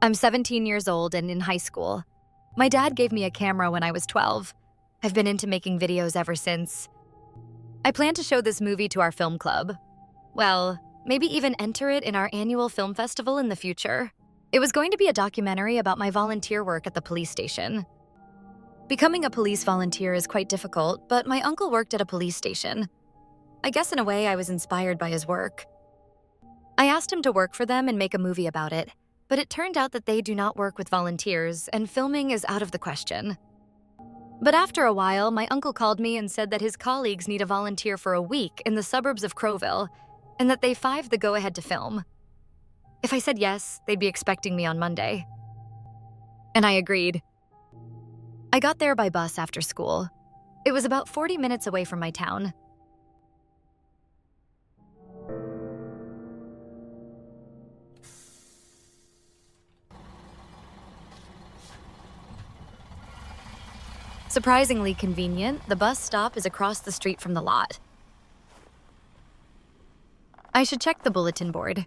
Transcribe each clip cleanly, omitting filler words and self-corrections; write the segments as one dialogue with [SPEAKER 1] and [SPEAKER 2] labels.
[SPEAKER 1] I'm 17 years old and in high school. My dad gave me a camera when I was 12. I've been into making videos ever since. I plan to show this movie to our film club. Well, maybe even enter it in our annual film festival in the future. It was going to be a documentary about my volunteer work at the police station. Becoming a police volunteer is quite difficult, but my uncle worked at a police station. I guess in a way I was inspired by his work. I asked him to work for them and make a movie about it, but it turned out that they do not work with volunteers and filming is out of the question. But after a while, my uncle called me and said that his colleagues need a volunteer for a week in the suburbs of Crowville, and that they 5 the go-ahead to film. If I said yes, they'd be expecting me on Monday. And I agreed. I got there by bus after school. It was about 40 minutes away from my town. Surprisingly convenient, the bus stop is across the street from the lot. I should check the bulletin board.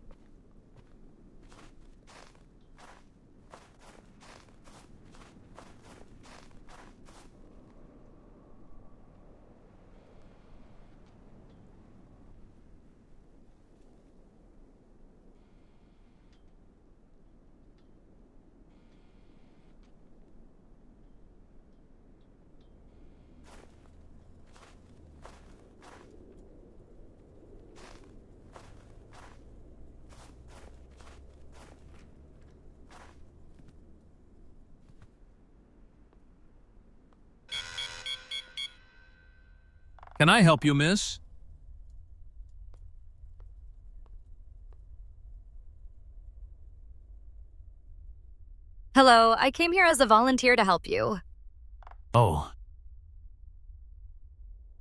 [SPEAKER 2] Can I help you, miss?
[SPEAKER 1] Hello, I came here as a volunteer to help you.
[SPEAKER 2] Oh.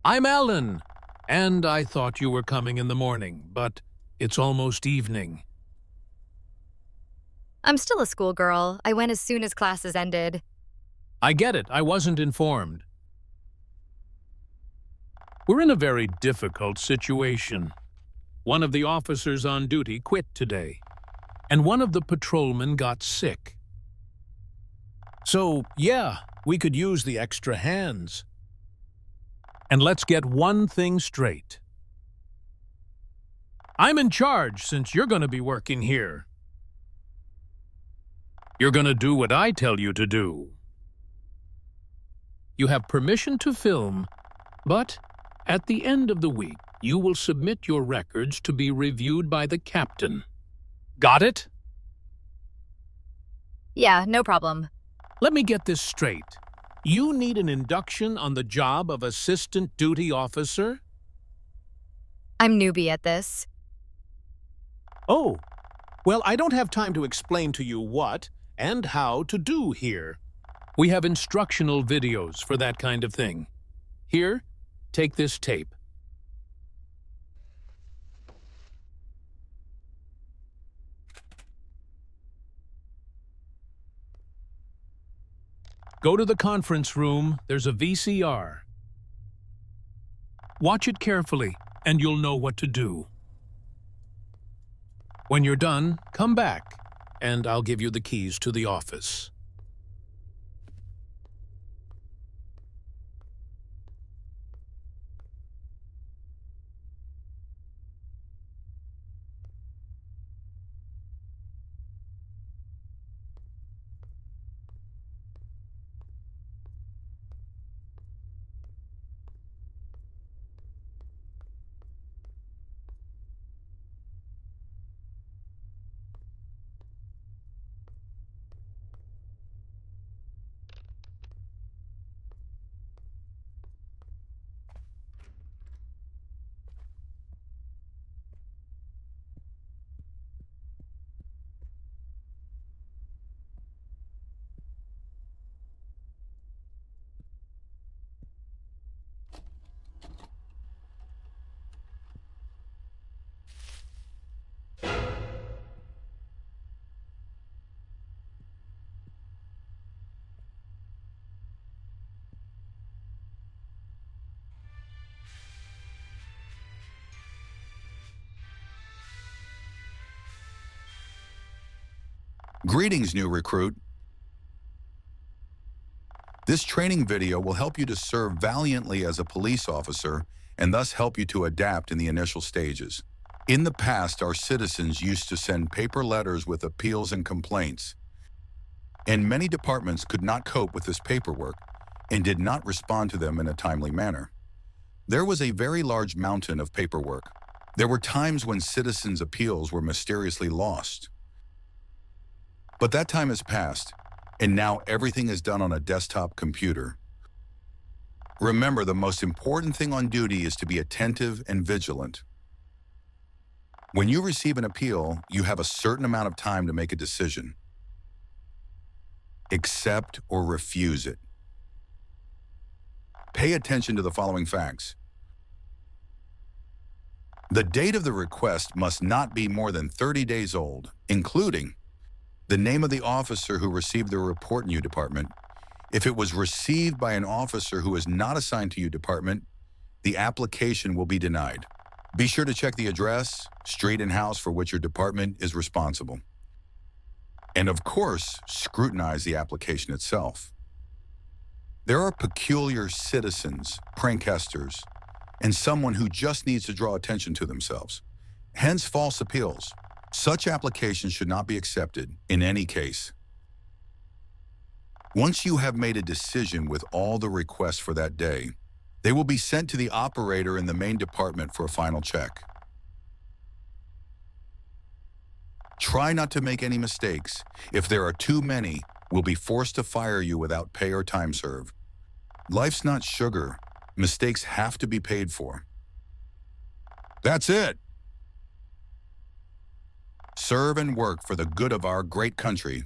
[SPEAKER 2] I'm Alan, and I thought you were coming in the morning, but it's almost evening.
[SPEAKER 1] I'm still a schoolgirl. I went as soon as classes ended.
[SPEAKER 2] I get it. I wasn't informed. We're in a very difficult situation. One of the officers on duty quit today, and one of the patrolmen got sick. So, yeah, we could use the extra hands. And let's get one thing straight. I'm in charge since you're going to be working here. You're going to do what I tell you to do. You have permission to film, but at the end of the week, you will submit your records to be reviewed by the captain. Got it?
[SPEAKER 1] Yeah, no problem.
[SPEAKER 2] Let me get this straight. You need an induction on the job of assistant duty officer?
[SPEAKER 1] I'm newbie at this.
[SPEAKER 2] Oh, well, I don't have time to explain to you what and how to do here. We have instructional videos for that kind of thing. Here, take this tape. Go to the conference room. There's a VCR. Watch it carefully, and you'll know what to do. When you're done, come back, and I'll give you the keys to the office.
[SPEAKER 3] Greetings, new recruit. This training video will help you to serve valiantly as a police officer and thus help you to adapt in the initial stages. In the past, our citizens used to send paper letters with appeals and complaints, and many departments could not cope with this paperwork and did not respond to them in a timely manner. There was a very large mountain of paperwork. There were times when citizens' appeals were mysteriously lost. But that time has passed, and now everything is done on a desktop computer. Remember, the most important thing on duty is to be attentive and vigilant. When you receive an appeal, you have a certain amount of time to make a decision. Accept or refuse it. Pay attention to the following facts. The date of the request must not be more than 30 days old, including the name of the officer who received the report in your department. If it was received by an officer who is not assigned to your department, the application will be denied. Be sure to check the address, street, and house for which your department is responsible. And of course, scrutinize the application itself. There are peculiar citizens, pranksters, and someone who just needs to draw attention to themselves. Hence, false appeals. Such applications should not be accepted in any case. Once you have made a decision with all the requests for that day, they will be sent to the operator in the main department for a final check. Try not to make any mistakes. If there are too many, we'll be forced to fire you without pay or time served. Life's not sugar. Mistakes have to be paid for. That's it. Serve and work for the good of our great country.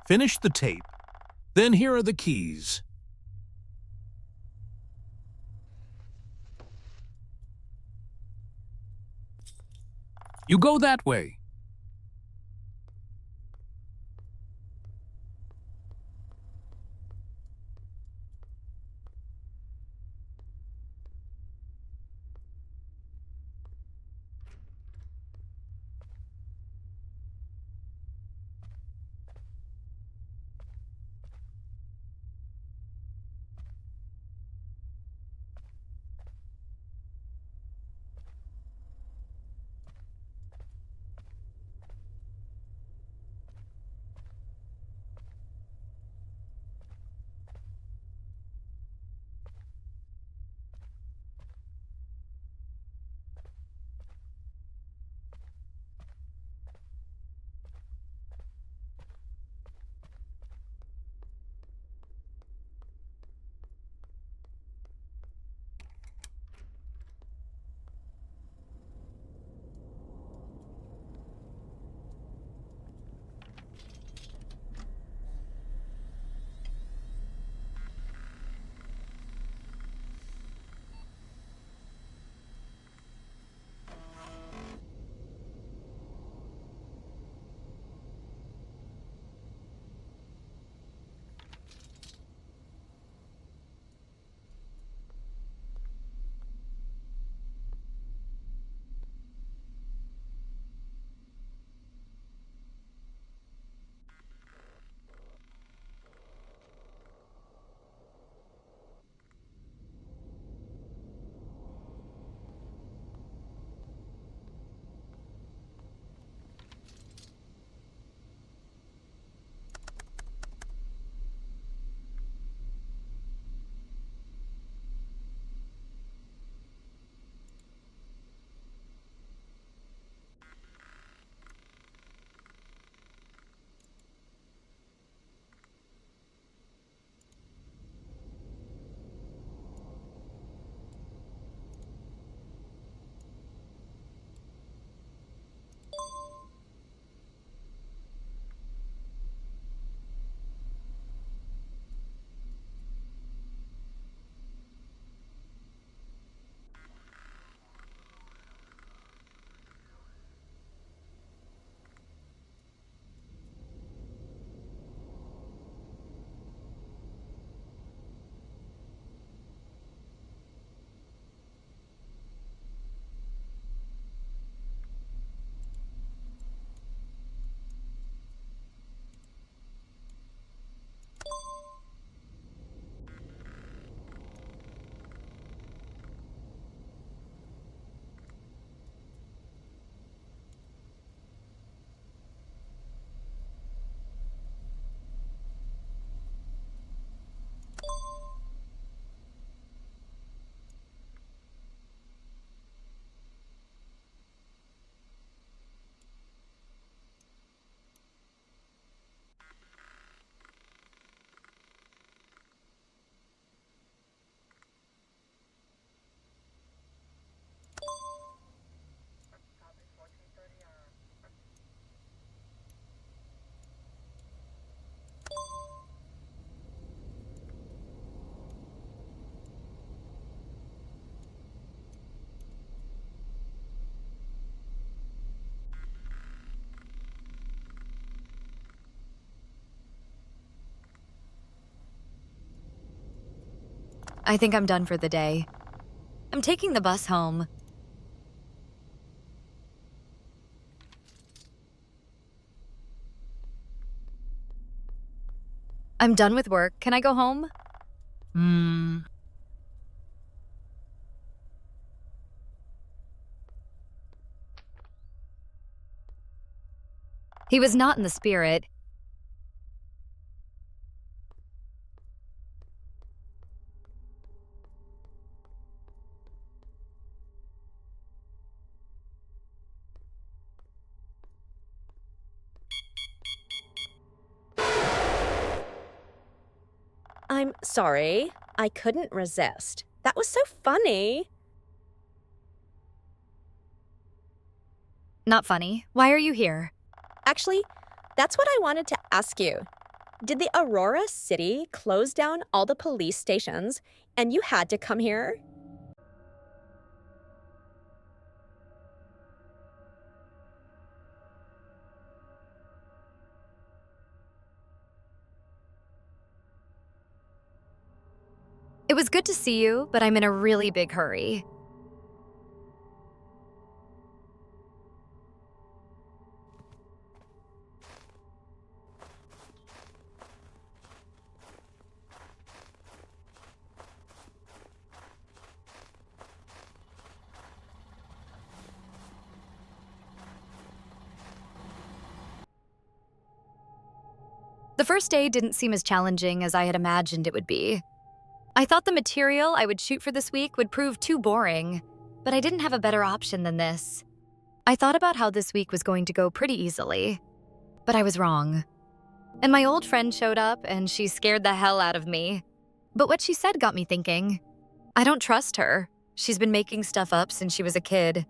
[SPEAKER 2] Finish the tape. Then here are the keys. You go that way.
[SPEAKER 1] I think I'm done for the day. I'm taking the bus home. I'm done with work. Can I go home? He was not in the spirit.
[SPEAKER 4] I'm sorry. I couldn't resist. That was so funny.
[SPEAKER 1] Not funny. Why are you here?
[SPEAKER 4] Actually, that's what I wanted to ask you. Did the Aurora City close down all the police stations and you had to come here?
[SPEAKER 1] It was good to see you, but I'm in a really big hurry. The first day didn't seem as challenging as I had imagined it would be. I thought the material I would shoot for this week would prove too boring, but I didn't have a better option than this. I thought about how this week was going to go pretty easily, but I was wrong. And my old friend showed up and she scared the hell out of me. But what she said got me thinking. I don't trust her. She's been making stuff up since she was a kid.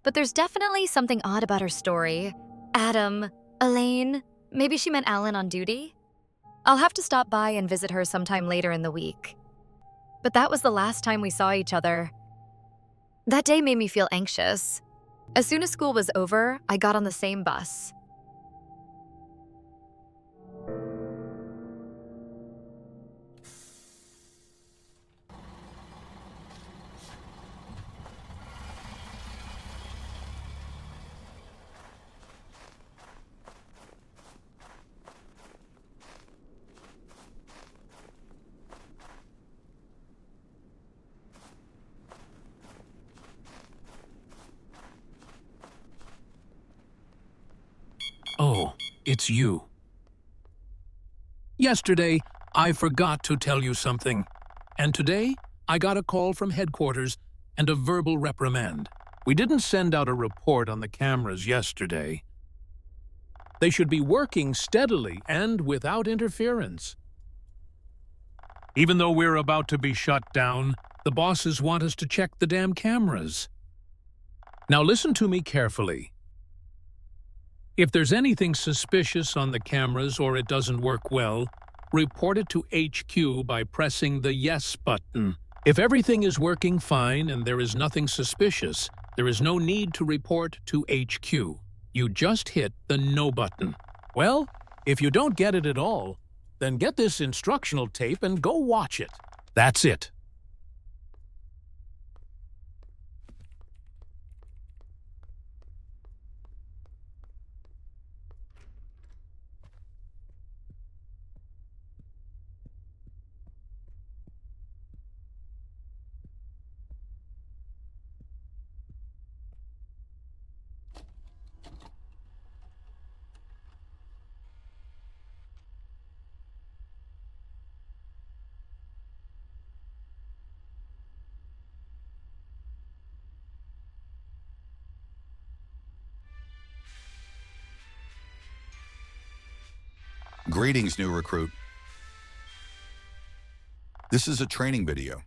[SPEAKER 1] But there's definitely something odd about her story. Adam, Elaine, maybe she meant Alan on duty? I'll have to stop by and visit her sometime later in the week. But that was the last time we saw each other. That day made me feel anxious. As soon as school was over, I got on the same bus.
[SPEAKER 2] Oh, it's you. Yesterday, I forgot to tell you something. And today, I got a call from headquarters and a verbal reprimand. We didn't send out a report on the cameras yesterday. They should be working steadily and without interference. Even though we're about to be shut down, the bosses want us to check the damn cameras. Now listen to me carefully. If there's anything suspicious on the cameras or it doesn't work well, report it to HQ by pressing the Yes button. If everything is working fine and there is nothing suspicious, there is no need to report to HQ. You just hit the No button. Well, if you don't get it at all, then get this instructional tape and go watch it. That's it.
[SPEAKER 3] Greetings, new recruit. This is a training video.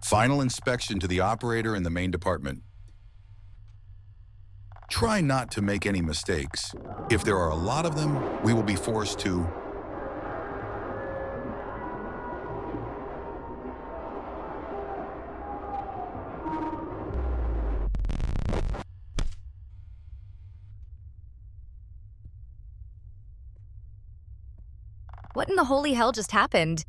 [SPEAKER 3] Final inspection to the operator in the main department. Try not to make any mistakes. If there are a lot of them, we will be forced to
[SPEAKER 1] What in the holy hell just happened?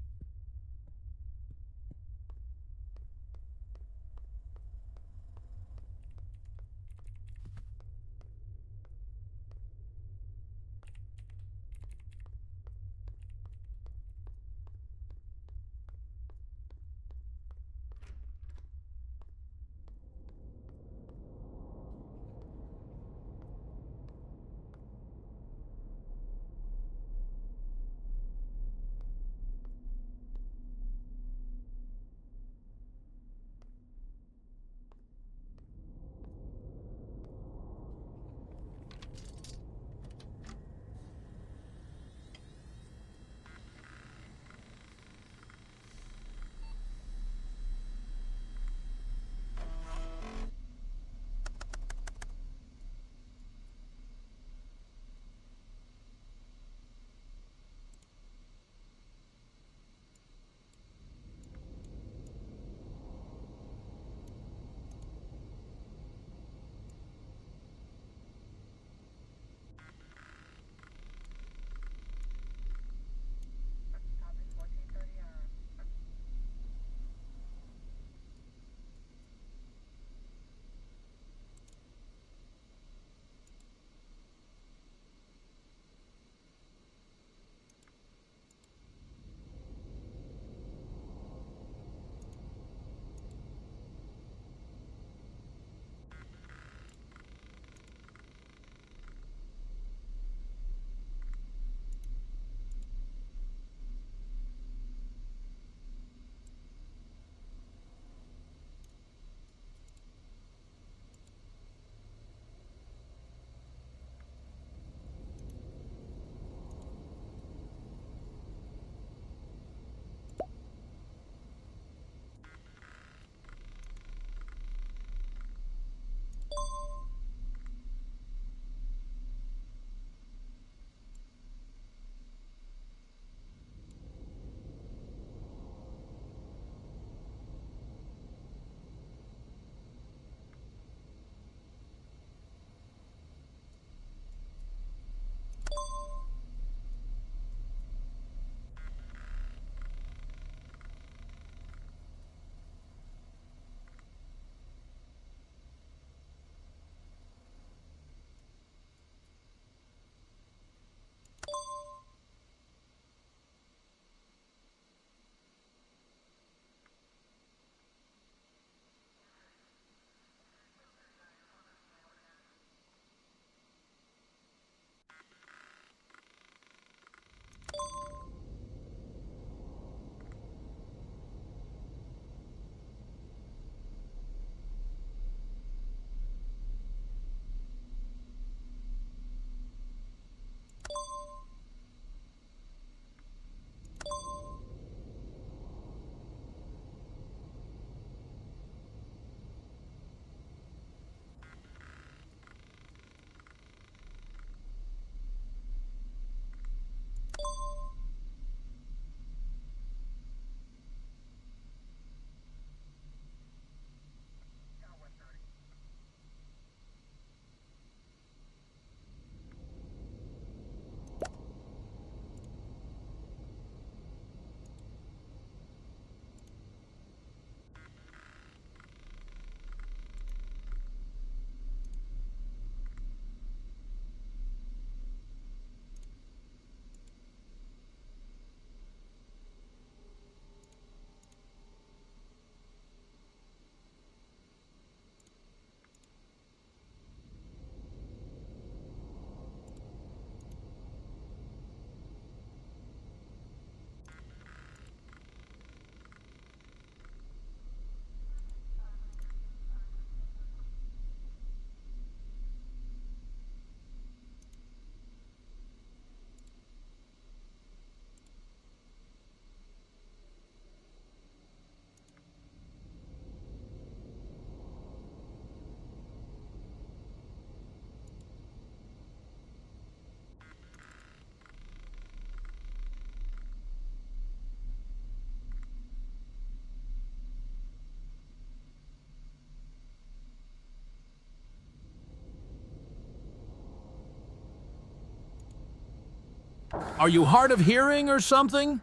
[SPEAKER 2] Are you hard of hearing or something?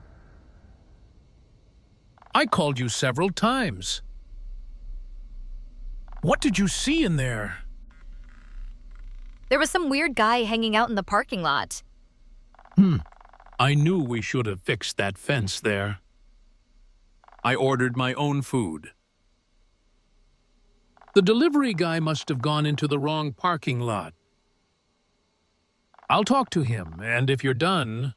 [SPEAKER 2] I called you several times. What did you see in there?
[SPEAKER 1] There was some weird guy hanging out in the parking lot.
[SPEAKER 2] I knew we should have fixed that fence there. I ordered my own food. The delivery guy must have gone into the wrong parking lot. I'll talk to him, and if you're done...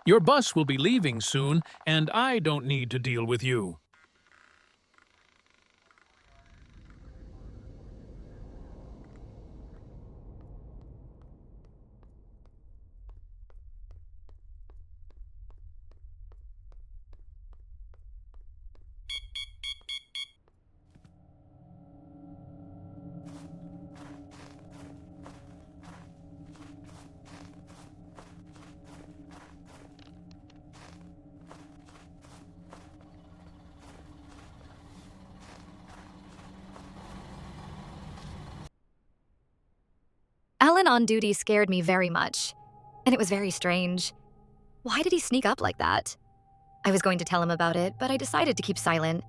[SPEAKER 2] Your bus will be leaving soon, and I don't need to deal with you.
[SPEAKER 1] Alan on duty scared me very much, and it was very strange. Why did he sneak up like that? I was going to tell him about it, but I decided to keep silent.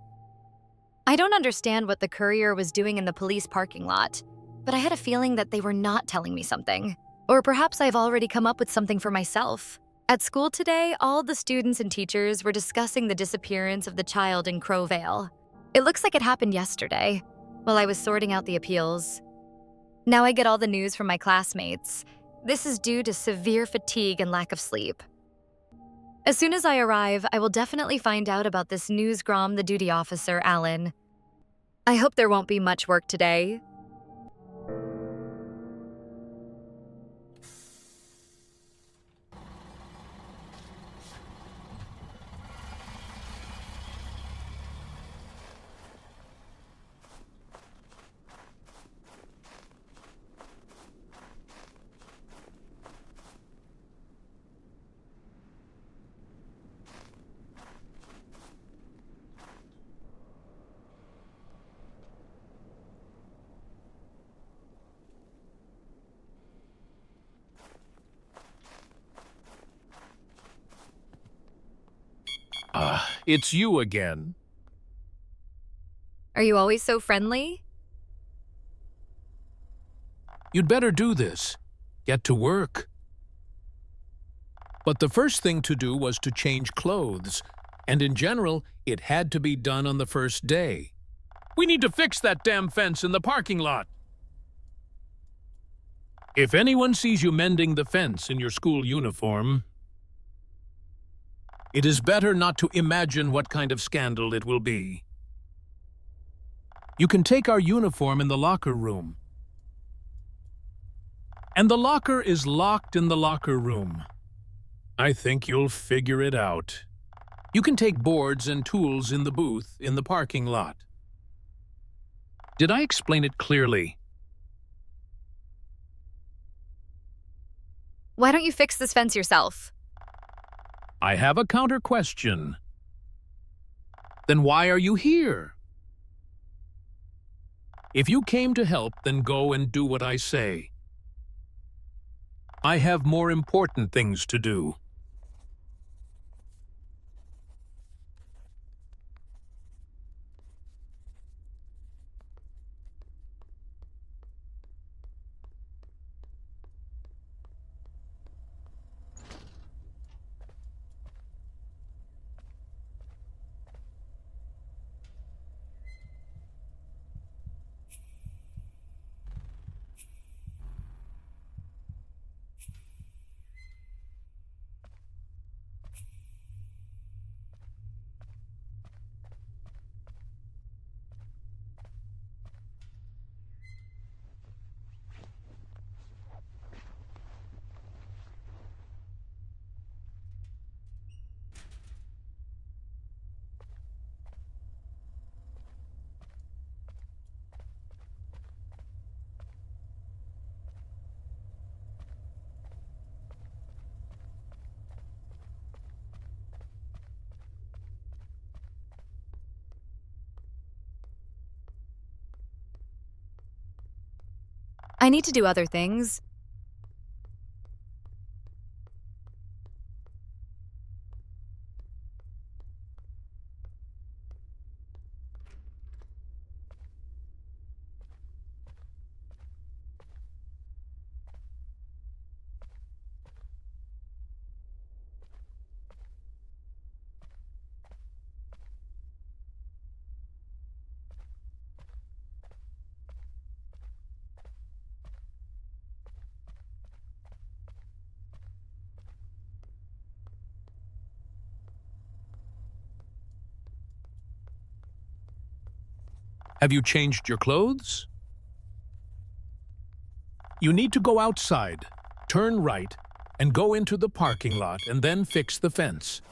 [SPEAKER 1] I don't understand what the courier was doing in the police parking lot, but I had a feeling that they were not telling me something. Or perhaps I've already come up with something for myself. At school today, all the students and teachers were discussing the disappearance of the child in Crow Vale. It looks like it happened yesterday, while I was sorting out the appeals. Now I get all the news from my classmates. This is due to severe fatigue and lack of sleep. As soon as I arrive, I will definitely find out about this newsgrom the duty officer, Alan. I hope there won't be much work today.
[SPEAKER 2] It's you again.
[SPEAKER 1] Are you always so friendly?
[SPEAKER 2] You'd better do this. Get to work. But the first thing to do was to change clothes, and in general, it had to be done on the first day. We need to fix that damn fence in the parking lot. If anyone sees you mending the fence in your school uniform, it is better not to imagine what kind of scandal it will be. You can take our uniform in the locker room. And the locker is locked in the locker room. I think you'll figure it out. You can take boards and tools in the booth in the parking lot. Did I explain it clearly?
[SPEAKER 1] Why don't you fix this fence yourself?
[SPEAKER 2] I have a counter question. Then why are you here? If you came to help, then go and do what I say. I have more important things to do.
[SPEAKER 1] I need to do other things.
[SPEAKER 2] Have you changed your clothes? You need to go outside, turn right, and go into the parking lot and then fix the fence.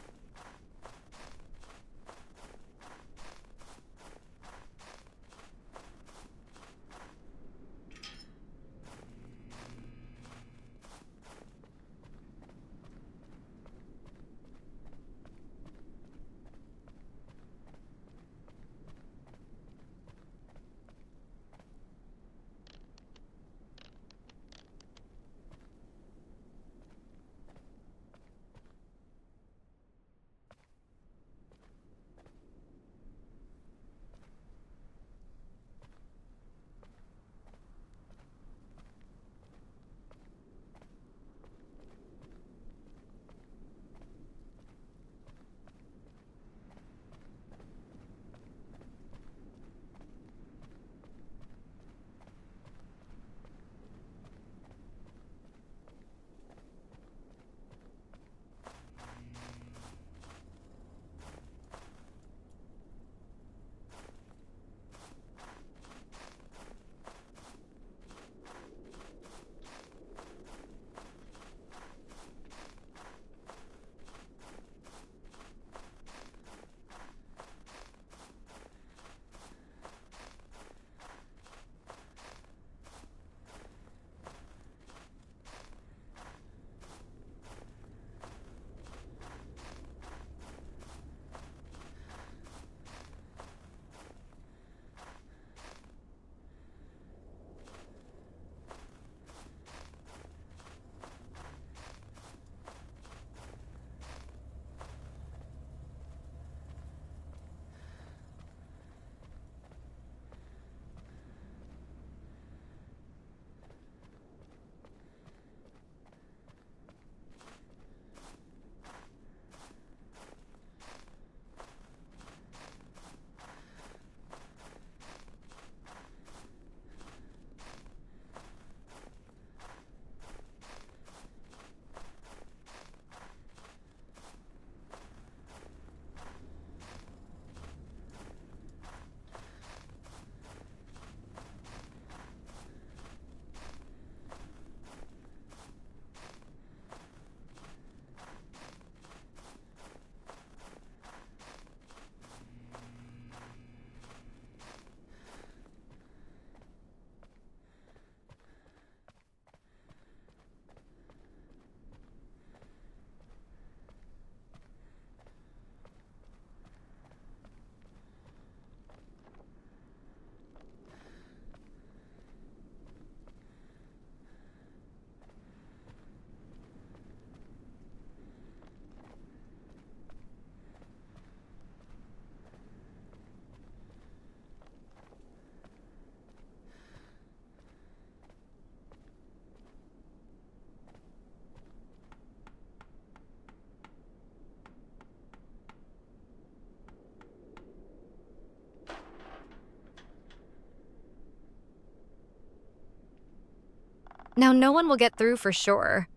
[SPEAKER 1] Now, no one will get through for sure.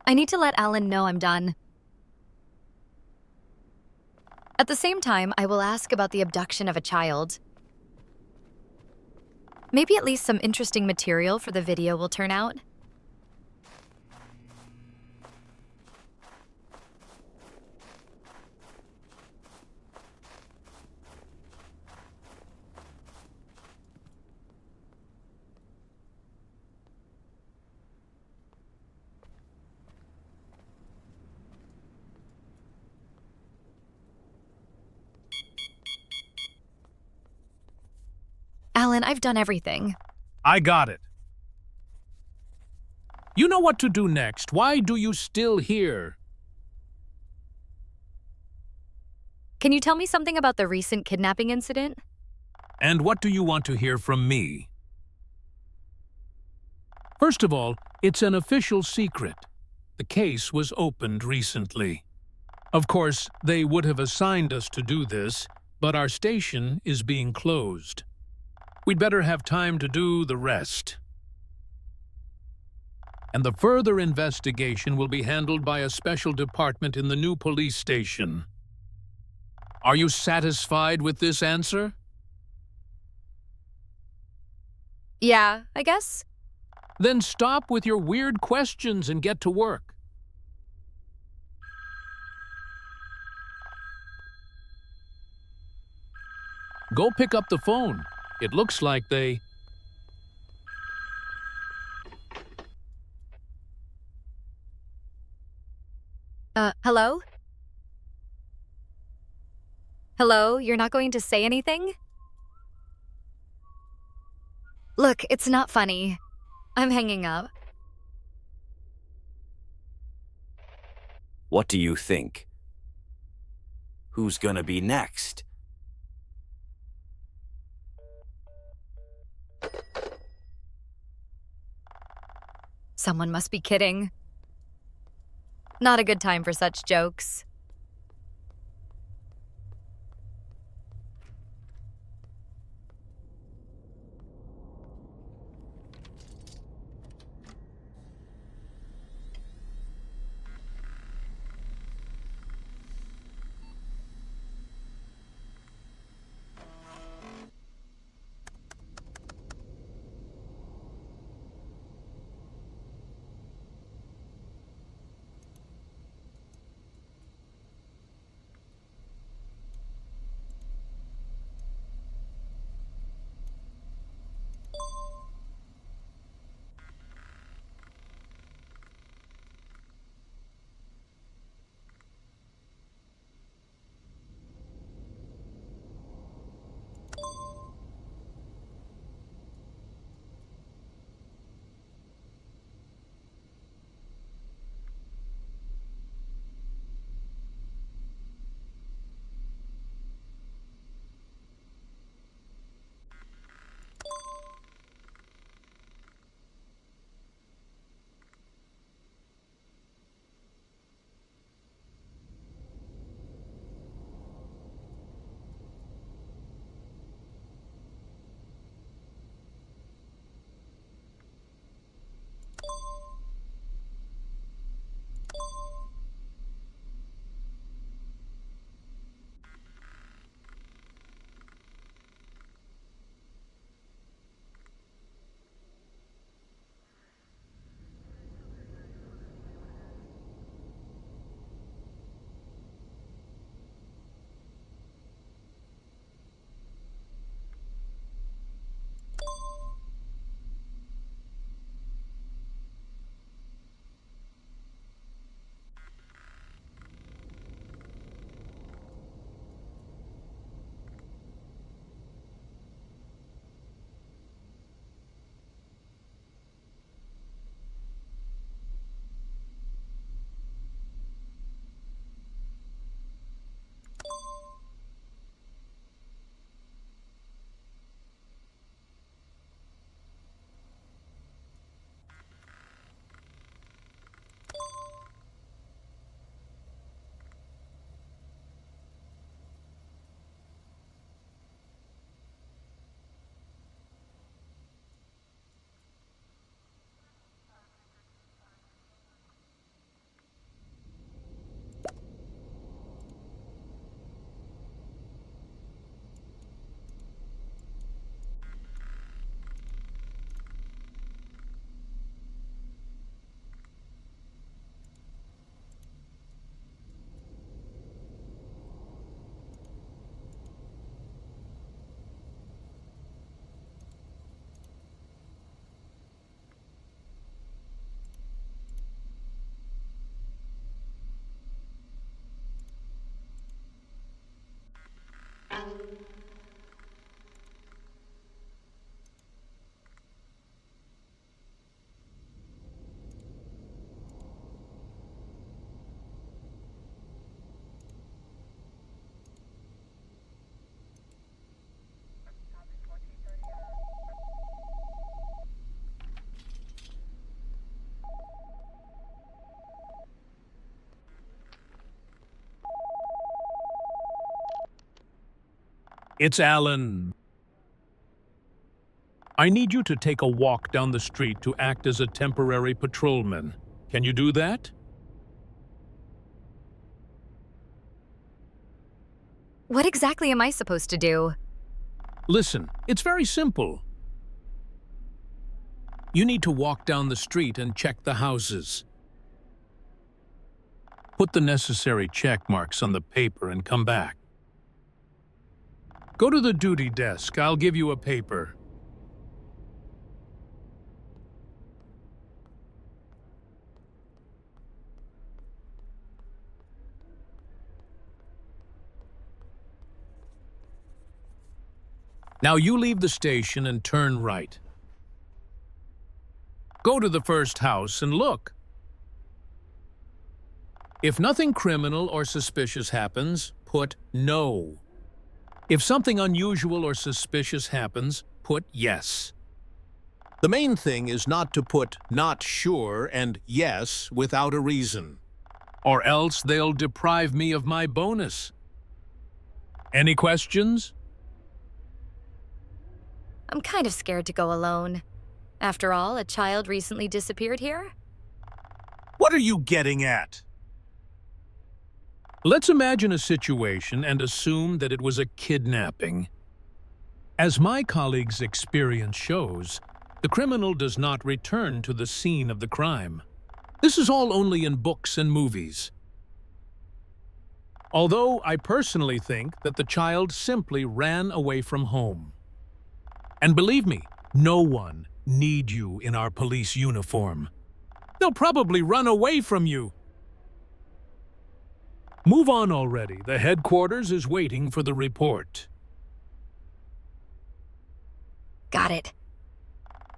[SPEAKER 1] I need to let Alan know I'm done. At the same time, I will ask about the abduction of a child. Maybe at least some interesting material for the video will turn out. Alan, I've done everything.
[SPEAKER 2] I got it. You know what to do next. Why do you still here?
[SPEAKER 1] Can you tell me something about the recent kidnapping incident?
[SPEAKER 2] And what do you want to hear from me? First of all, it's an official secret. The case was opened recently. Of course, they would have assigned us to do this, but our station is being closed. We'd better have time to do the rest. And the further investigation will be handled by a special department in the new police station. Are you satisfied with this answer?
[SPEAKER 1] Yeah, I guess.
[SPEAKER 2] Then stop with your weird questions and get to work. Go pick up the phone. It looks like they...
[SPEAKER 1] Hello? Hello, you're not going to say anything? Look, it's not funny. I'm hanging up.
[SPEAKER 5] What do you think? Who's gonna be next?
[SPEAKER 1] Someone must be kidding. Not a good time for such jokes.
[SPEAKER 2] It's Alan. I need you to take a walk down the street to act as a temporary patrolman. Can you do that?
[SPEAKER 1] What exactly am I supposed to do?
[SPEAKER 2] Listen, it's very simple. You need to walk down the street and check the houses. Put the necessary check marks on the paper and come back. Go to the duty desk. I'll give you a paper. Now you leave the station and turn right. Go to the first house and look. If nothing criminal or suspicious happens, put no. If something unusual or suspicious happens, put yes. The main thing is not to put not sure and yes without a reason. Or else they'll deprive me of my bonus. Any questions?
[SPEAKER 1] I'm kind of scared to go alone. After all, a child recently disappeared here.
[SPEAKER 2] What are you getting at? Let's imagine a situation and assume that it was a kidnapping. As my colleague's experience shows, the criminal does not return to the scene of the crime. This is all only in books and movies. Although I personally think that the child simply ran away from home. And believe me, no one needs you in our police uniform. They'll probably run away from you. Move on already. The headquarters is waiting for the report.
[SPEAKER 1] Got it.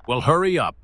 [SPEAKER 2] Well, hurry up.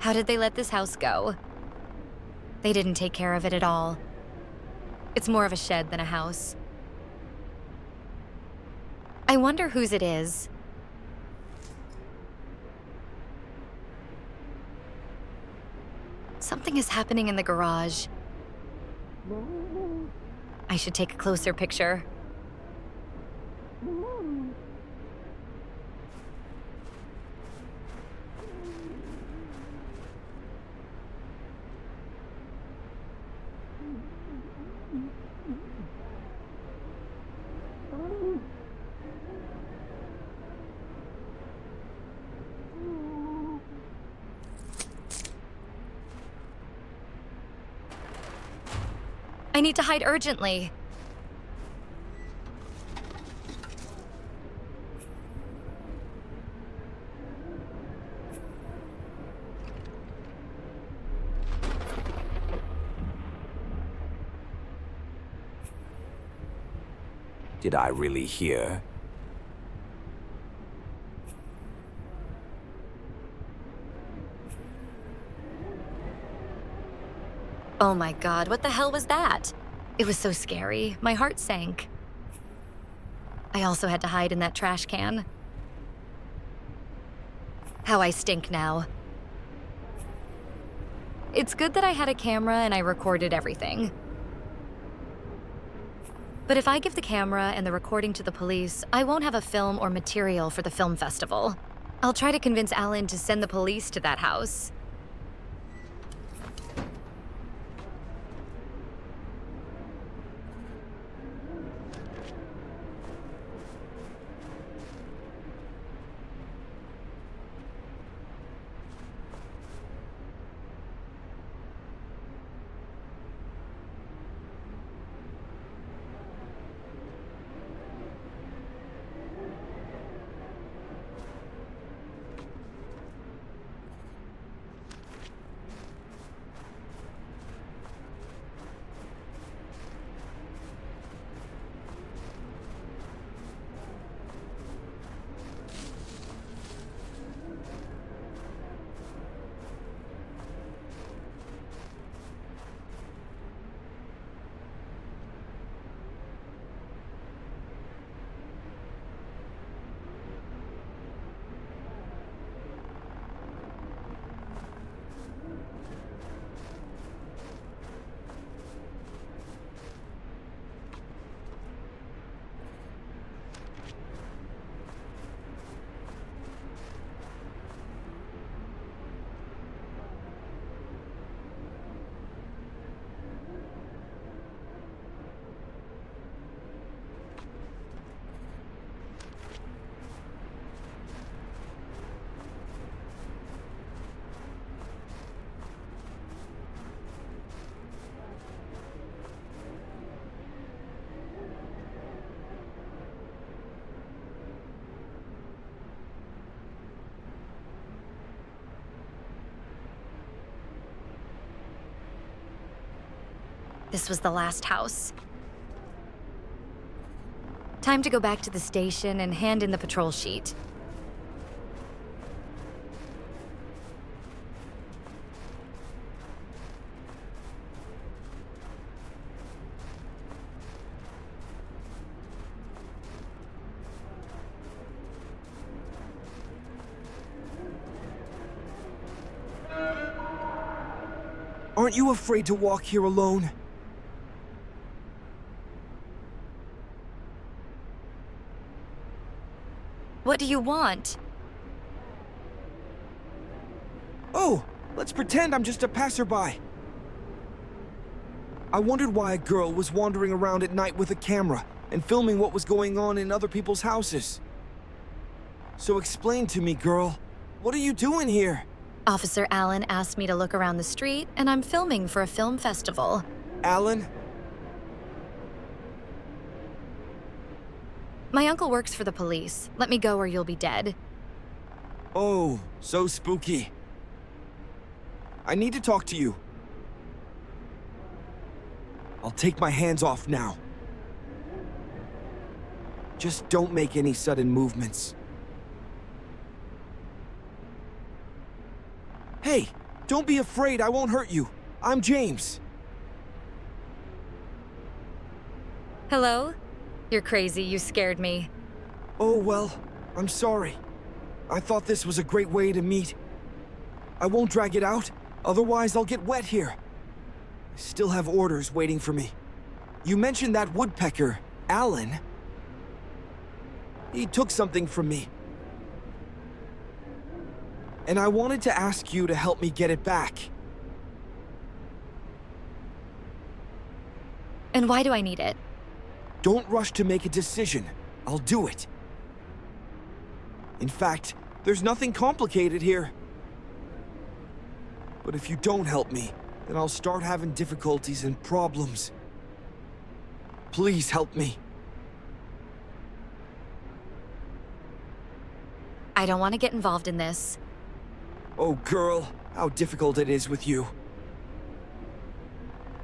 [SPEAKER 1] How did they let this house go? They didn't take care of it at all. It's more of a shed than a house. I wonder whose it is. Something is happening in the garage. I should take a closer picture. I need to hide urgently.
[SPEAKER 5] Did I really hear?
[SPEAKER 1] Oh my God, what the hell was that? It was so scary. My heart sank. I also had to hide in that trash can. How I stink now. It's good that I had a camera and I recorded everything. But if I give the camera and the recording to the police, I won't have a film or material for the film festival. I'll try to convince Alan to send the police to that house. This was the last house. Time to go back to the station and hand in the patrol sheet.
[SPEAKER 6] Aren't you afraid to walk here alone?
[SPEAKER 1] What do you want?
[SPEAKER 6] Oh, let's pretend I'm just a passerby. I wondered why a girl was wandering around at night with a camera and filming what was going on in other people's houses. So explain to me, girl, what are you doing here?
[SPEAKER 1] Officer Allen asked me to look around the street, and I'm filming for a film festival.
[SPEAKER 6] Alan?
[SPEAKER 1] My uncle works for the police. Let me go or you'll be dead.
[SPEAKER 6] Oh, so spooky. I need to talk to you. I'll take my hands off now. Just don't make any sudden movements. Hey, Don't be afraid, I won't hurt you. I'm James.
[SPEAKER 1] Hello? You're crazy, you scared me.
[SPEAKER 6] Oh, well, I'm sorry. I thought this was a great way to meet. I won't drag it out, otherwise I'll get wet here. I still have orders waiting for me. You mentioned that woodpecker, Alan. He took something from me. And I wanted to ask you to help me get it back.
[SPEAKER 1] And why do I need it?
[SPEAKER 6] Don't rush to make a decision. I'll do it. In fact, there's nothing complicated here. But if you don't help me, then I'll start having difficulties and problems. Please help me.
[SPEAKER 1] I don't want to get involved in this.
[SPEAKER 6] Oh, girl, how difficult it is with you.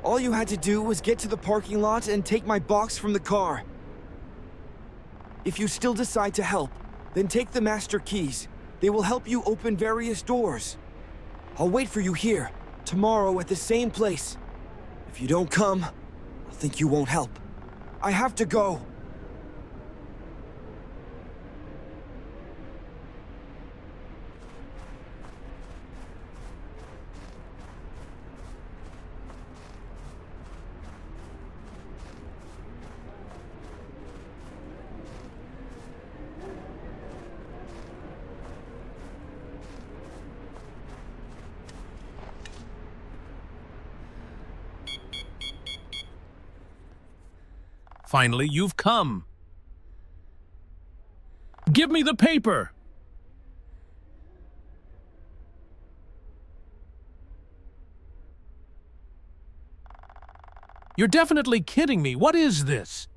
[SPEAKER 6] All you had to do was get to the parking lot and take my box from the car. If you still decide to help, then take the master keys. They will help you open various doors. I'll wait for you here, tomorrow at the same place. If you don't come, I'll think you won't help. I have to go.
[SPEAKER 2] Finally, you've come. Give me the paper! You're definitely kidding me. What is this?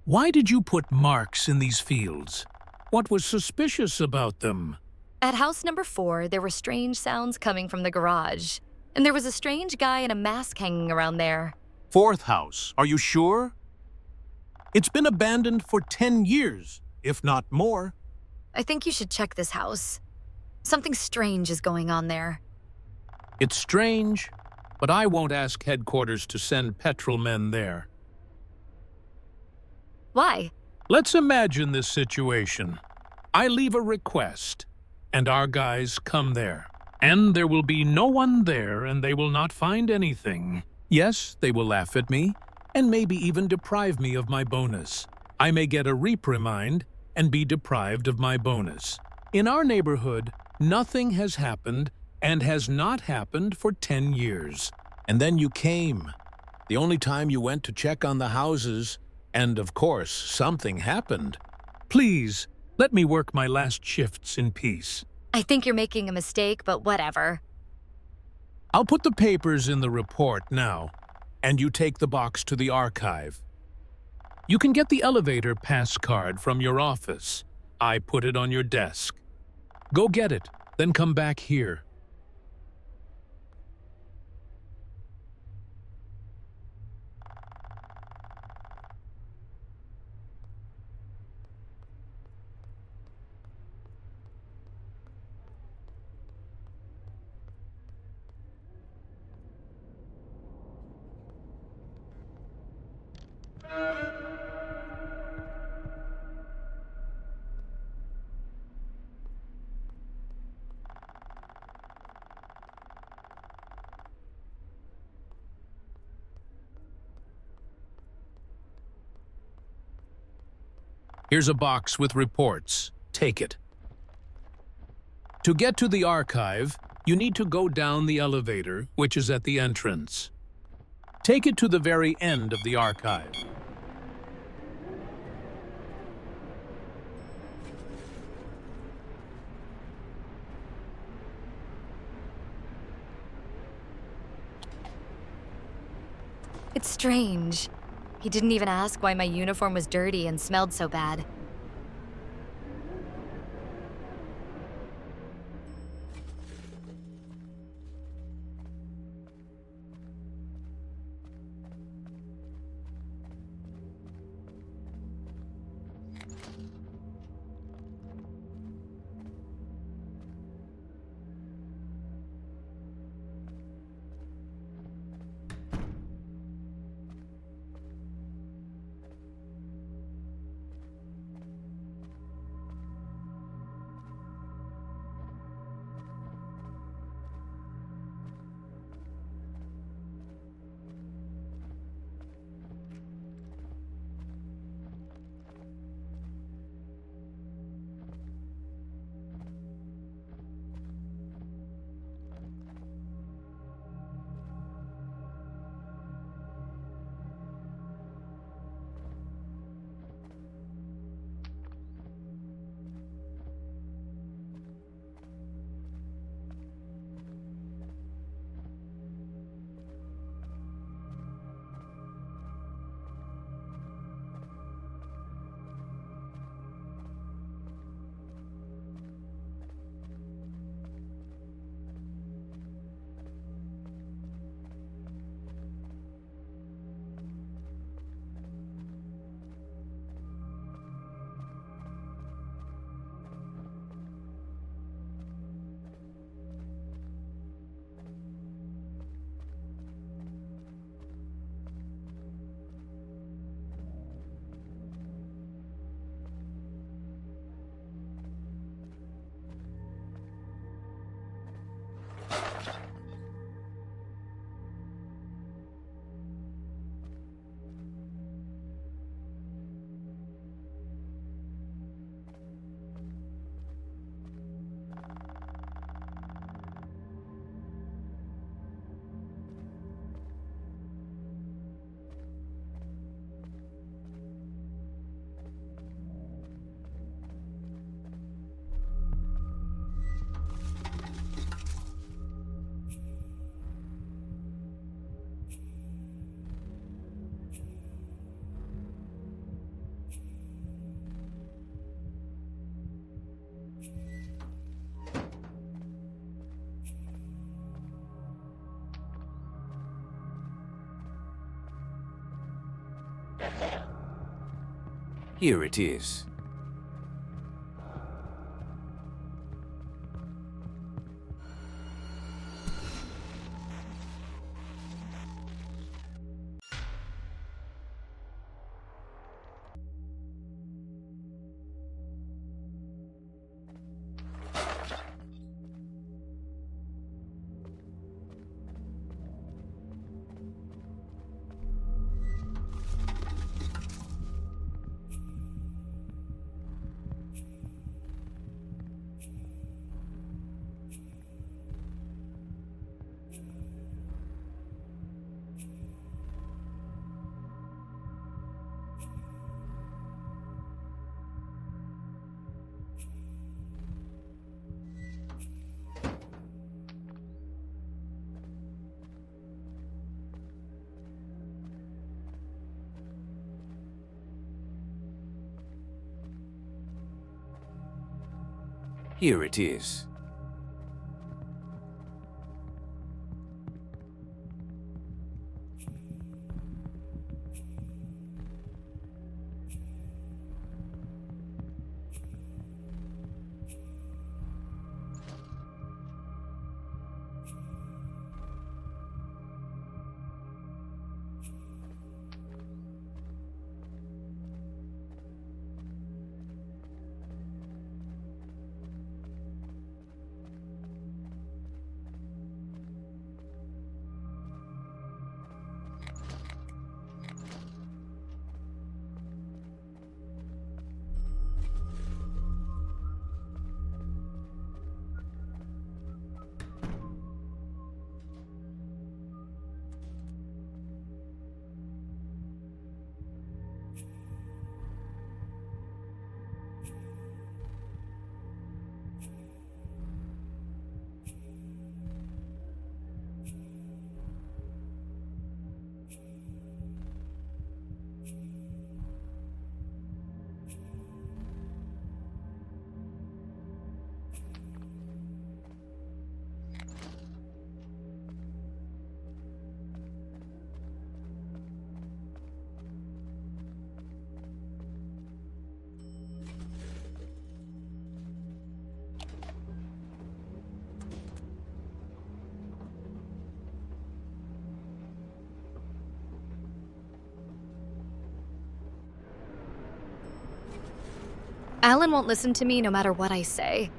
[SPEAKER 2] Why did you put marks in these fields? What was suspicious about them?
[SPEAKER 1] At house number 4, there were strange sounds coming from the garage. And there was a strange guy in a mask hanging around there.
[SPEAKER 2] 4th house, are you sure? It's been abandoned for 10 years, if not more.
[SPEAKER 1] I think you should check this house. Something strange is going on there.
[SPEAKER 2] It's strange, but I won't ask headquarters to send petrol men there.
[SPEAKER 1] Why?
[SPEAKER 2] Let's imagine this situation. I leave a request, and our guys come there. And there will be no one there, and they will not find anything. Yes, they will laugh at me, and maybe even deprive me of my bonus. I may get a reprimand and be deprived of my bonus. In our neighborhood, nothing has happened and has not happened for 10 years. And then you came. The only time you went to check on the houses, and of course, something happened. Please, let me work my last shifts in peace.
[SPEAKER 1] I think you're making a mistake, but whatever.
[SPEAKER 2] I'll put the papers in the report now, and you take the box to the archive. You can get the elevator pass card from your office. I put it on your desk. Go get it, then come back here. Here's a box with reports. Take it. To get to the archive, you need to go down the elevator, which is at the entrance. Take it to the very end of the archive.
[SPEAKER 1] It's strange. He didn't even ask why my uniform was dirty and smelled so bad.
[SPEAKER 5] Here it is. Here it is.
[SPEAKER 1] Alan won't listen to me no matter what I say.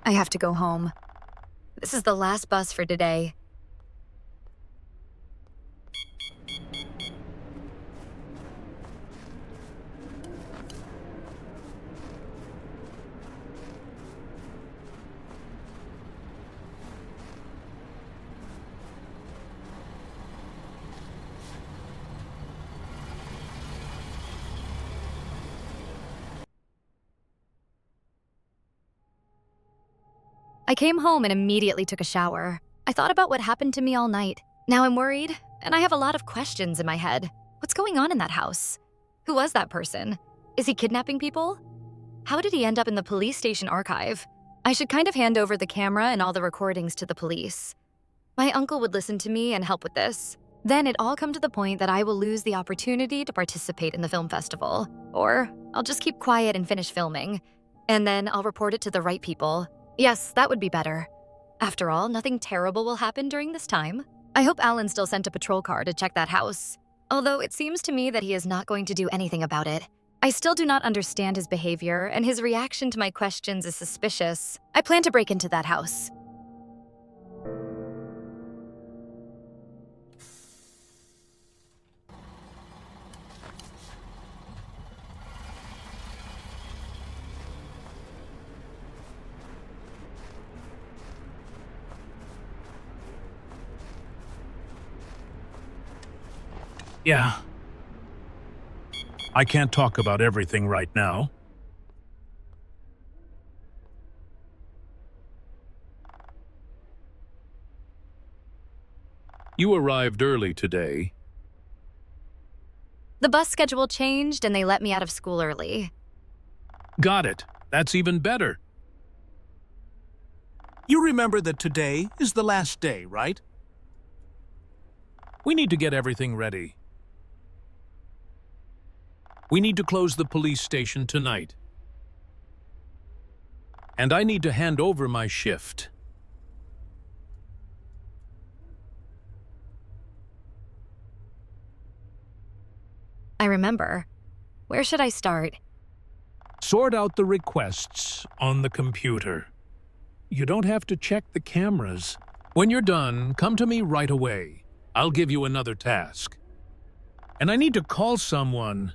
[SPEAKER 1] I have to go home. This is the last bus for today. I came home and immediately took a shower. I thought about what happened to me all night. Now I'm worried, and I have a lot of questions in my head. What's going on in that house? Who was that person? Is he kidnapping people? How did he end up in the police station archive? I should kind of hand over the camera and all the recordings to the police. My uncle would listen to me and help with this. Then it all come to the point that I will lose the opportunity to participate in the film festival. Or I'll just keep quiet and finish filming. And then I'll report it to the right people. Yes, that would be better. After all, nothing terrible will happen during this time. I hope Alan still sent a patrol car to check that house. Although it seems to me that he is not going to do anything about it. I still do not understand his behavior, and his reaction to my questions is suspicious. I plan to break into that house.
[SPEAKER 2] Yeah. I can't talk about everything right now. You arrived early today.
[SPEAKER 1] The bus schedule changed and they let me out of school early.
[SPEAKER 2] Got it. That's even better.
[SPEAKER 7] You remember that today is the last day, right?
[SPEAKER 2] We need to get everything ready. We need to close the police station tonight. And I need to hand over my shift.
[SPEAKER 1] I remember. Where should I start?
[SPEAKER 2] Sort out the requests on the computer. You don't have to check the cameras. When you're done, come to me right away. I'll give you another task. And I need to call someone.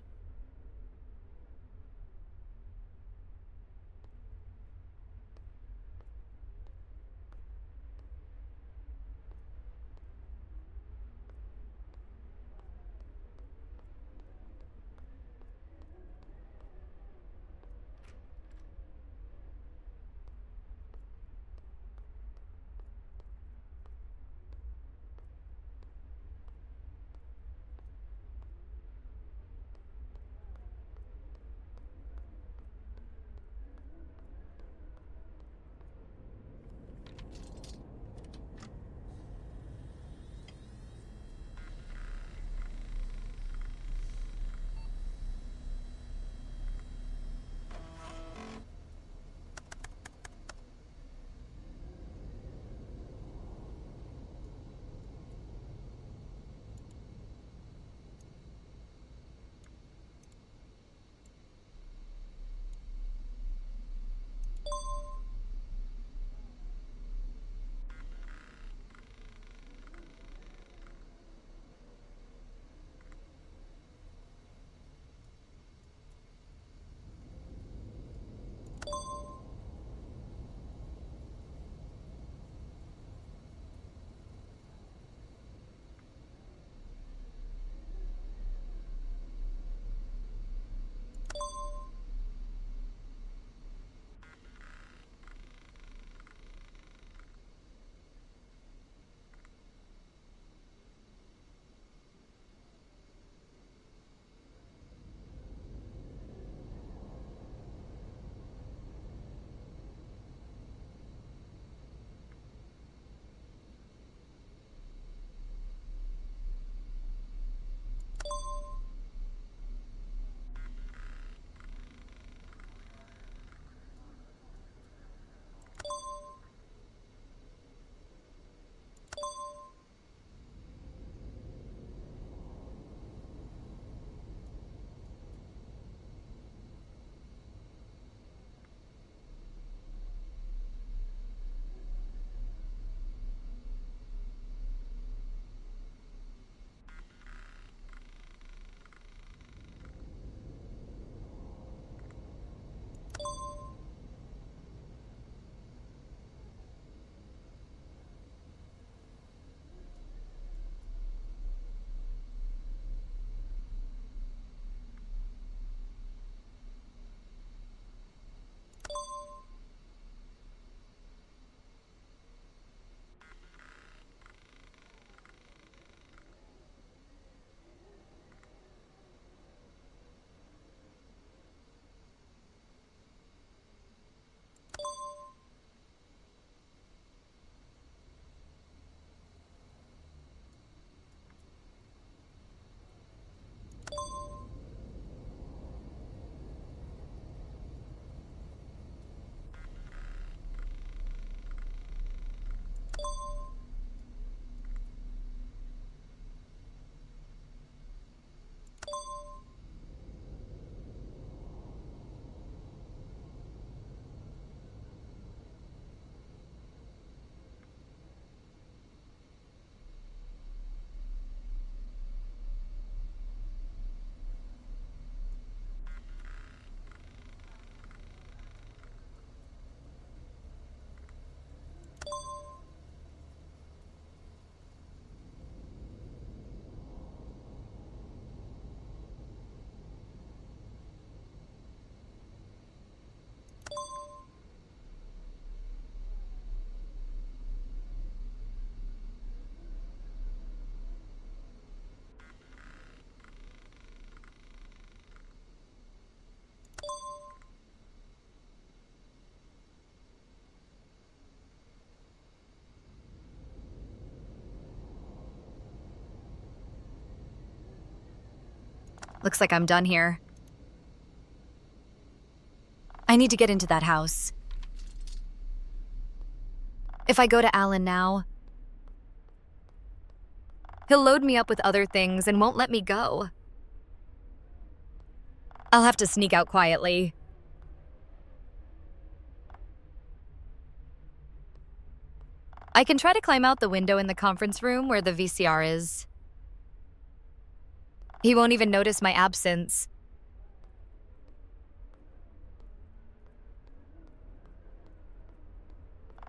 [SPEAKER 1] Looks like I'm done here. I need to get into that house. If I go to Alan now, he'll load me up with other things and won't let me go. I'll have to sneak out quietly. I can try to climb out the window in the conference room where the VCR is. He won't even notice my absence.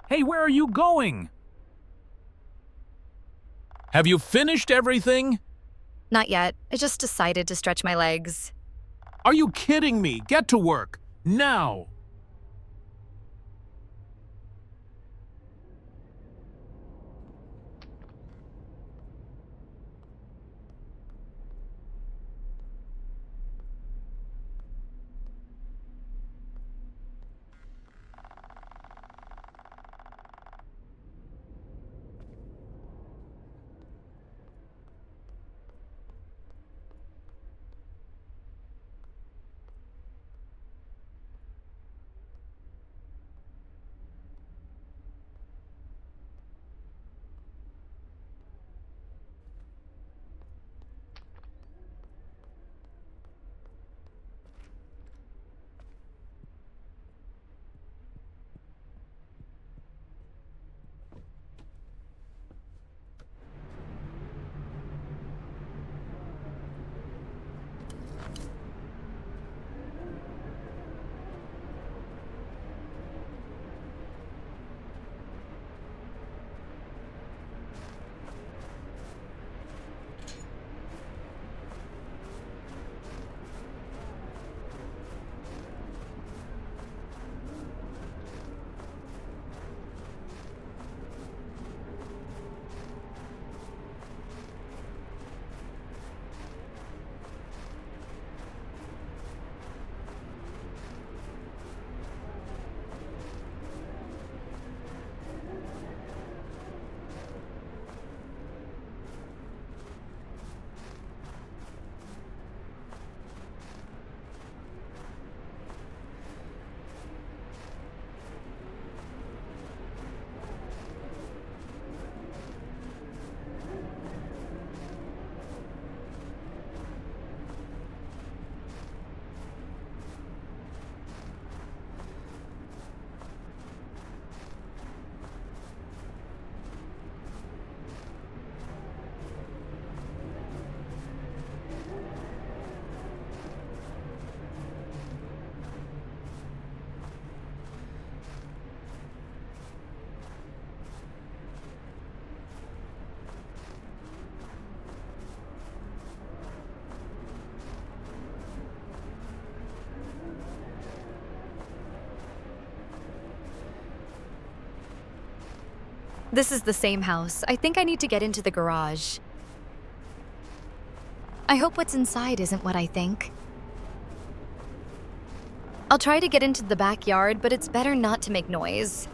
[SPEAKER 2] Hey, where are you going? Have you finished everything?
[SPEAKER 1] Not yet. I just decided to stretch my legs.
[SPEAKER 2] Are you kidding me? Get to work. Now!
[SPEAKER 1] This is the same house. I think I need to get into the garage. I hope what's inside isn't what I think. I'll try to get into the backyard, but it's better not to make noise.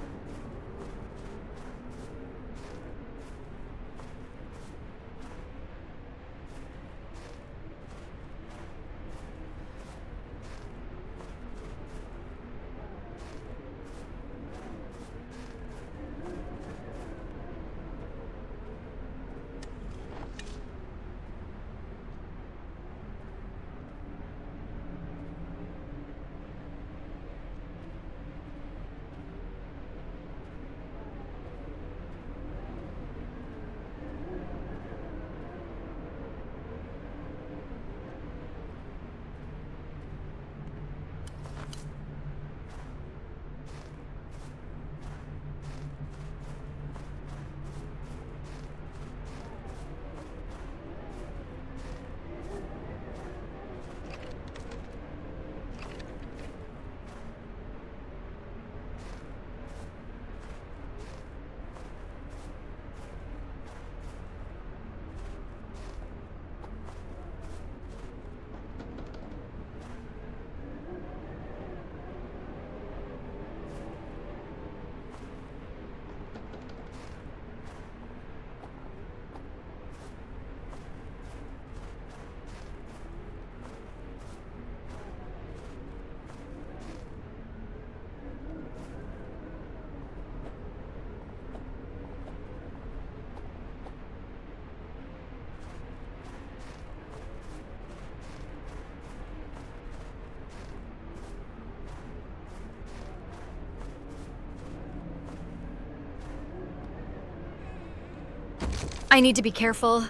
[SPEAKER 1] I need to be careful.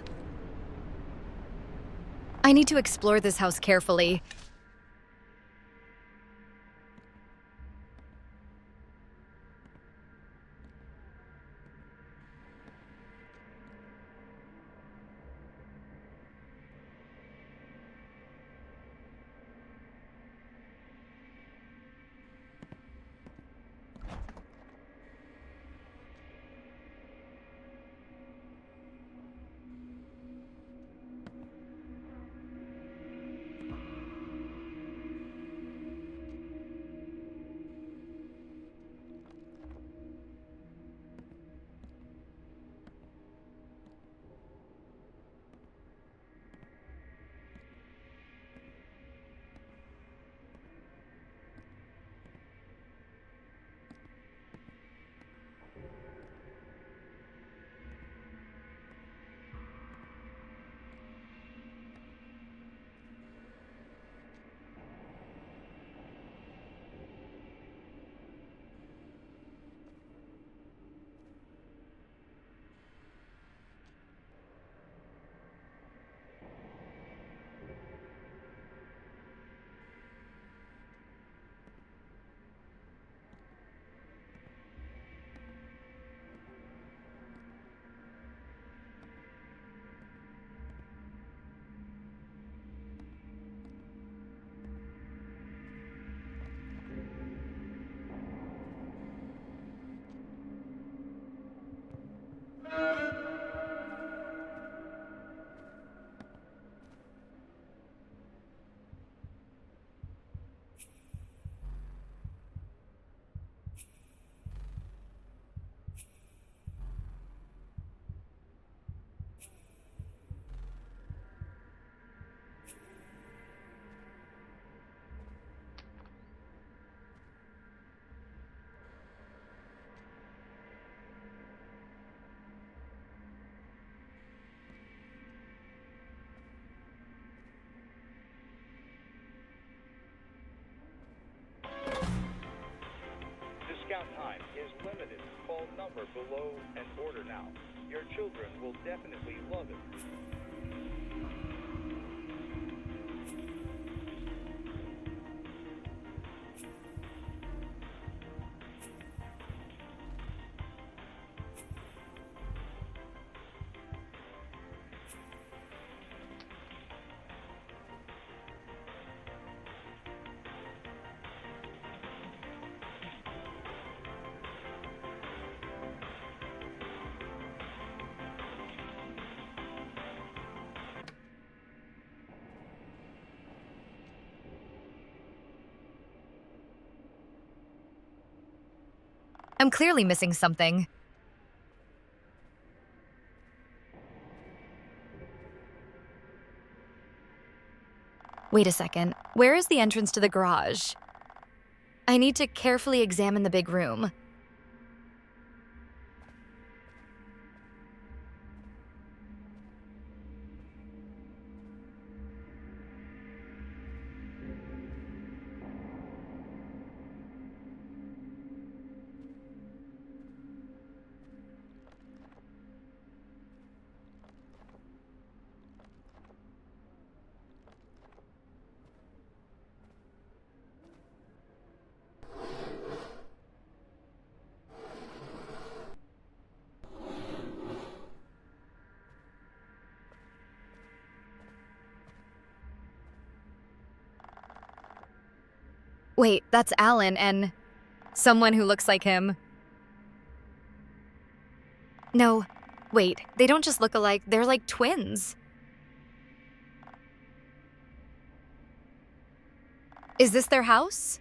[SPEAKER 1] I need to explore this house carefully.
[SPEAKER 7] Discount time is limited. Call number below and order now. Your children will definitely love it.
[SPEAKER 1] I'm clearly missing something. Wait a second. Where is the entrance to the garage? I need to carefully examine the big room. Wait, that's Alan and someone who looks like him. No, wait, they don't just look alike, they're like twins. Is this their house?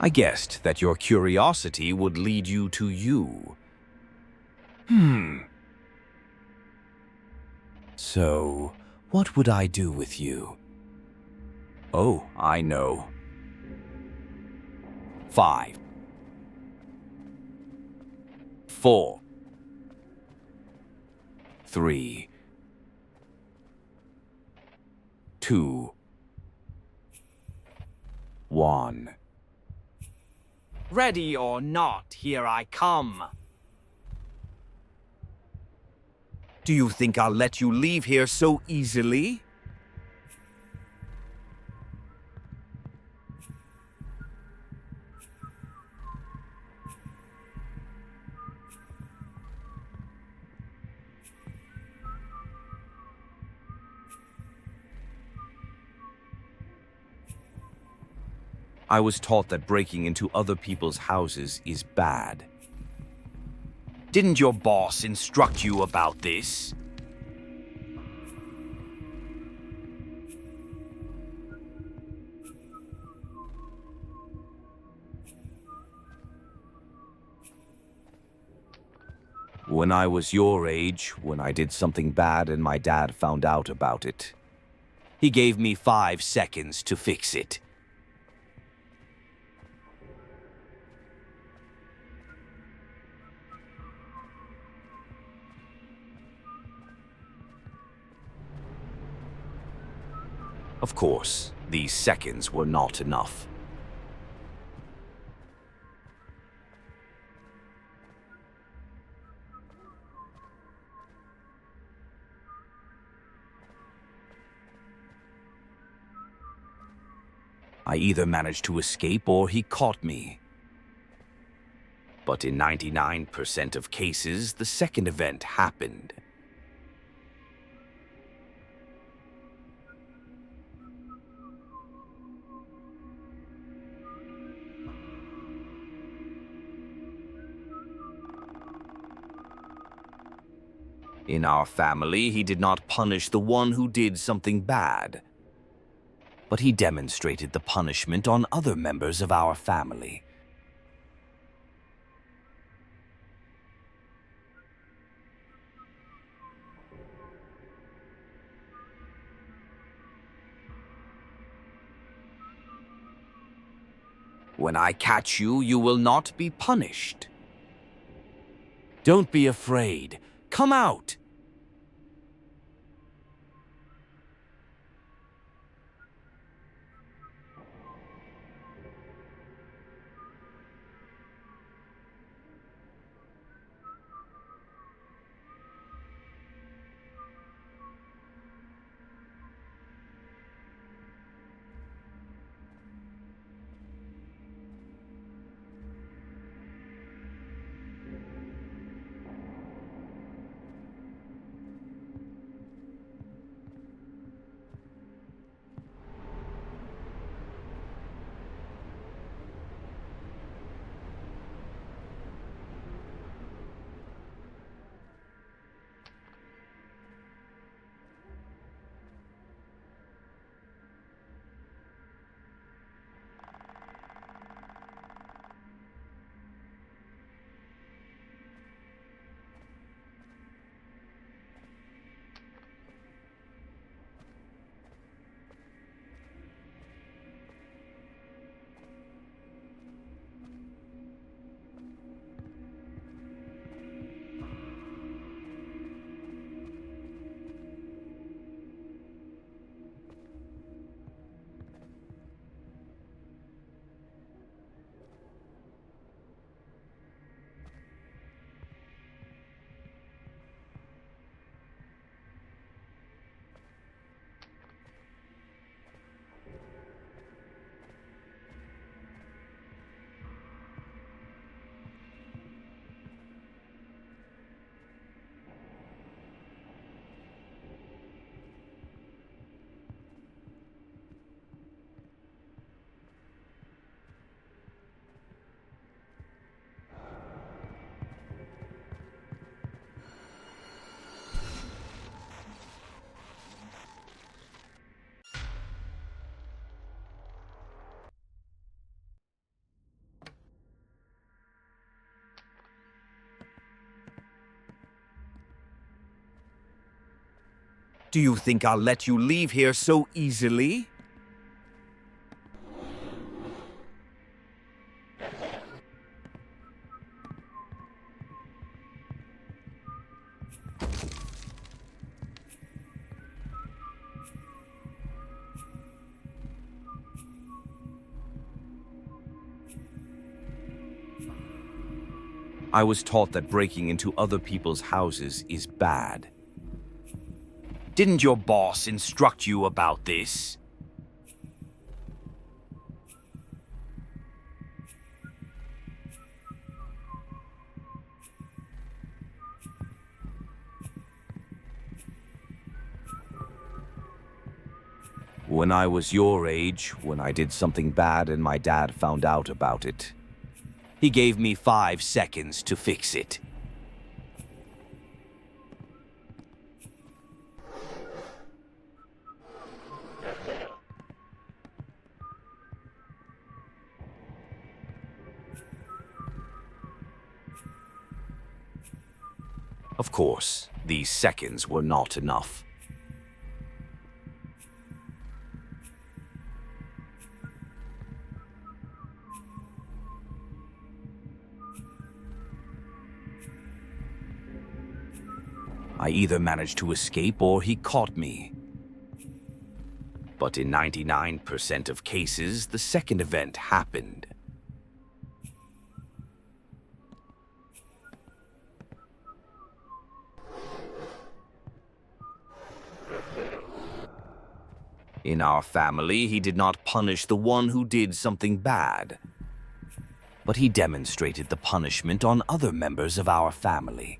[SPEAKER 8] I guessed that your curiosity would lead you to you. So, what would I do with you? Oh, I know. 5, 4, 3, 2, 1.
[SPEAKER 9] Ready or not, here I come.
[SPEAKER 8] Do you think I'll let you leave here so easily? I was taught that breaking into other people's houses is bad. Didn't your boss instruct you about this? When I was your age, when I did something bad and my dad found out about it, he gave me 5 seconds to fix it. Of course, these seconds were not enough. I either managed to escape or he caught me. But in 99% of cases, the second event happened. In our family, he did not punish the one who did something bad, but he demonstrated the punishment on other members of our family. When I catch you, you will not be punished. Don't be afraid. Come out! Do you think I'll let you leave here so easily? I was taught that breaking into other people's houses is bad. Didn't your boss instruct you about this? When I was your age, when I did something bad and my dad found out about it, he gave me 5 seconds to fix it. Of course, these seconds were not enough. I either managed to escape or he caught me. But in 99% of cases, the second event happened. In our family, he did not punish the one who did something bad, but he demonstrated the punishment on other members of our family.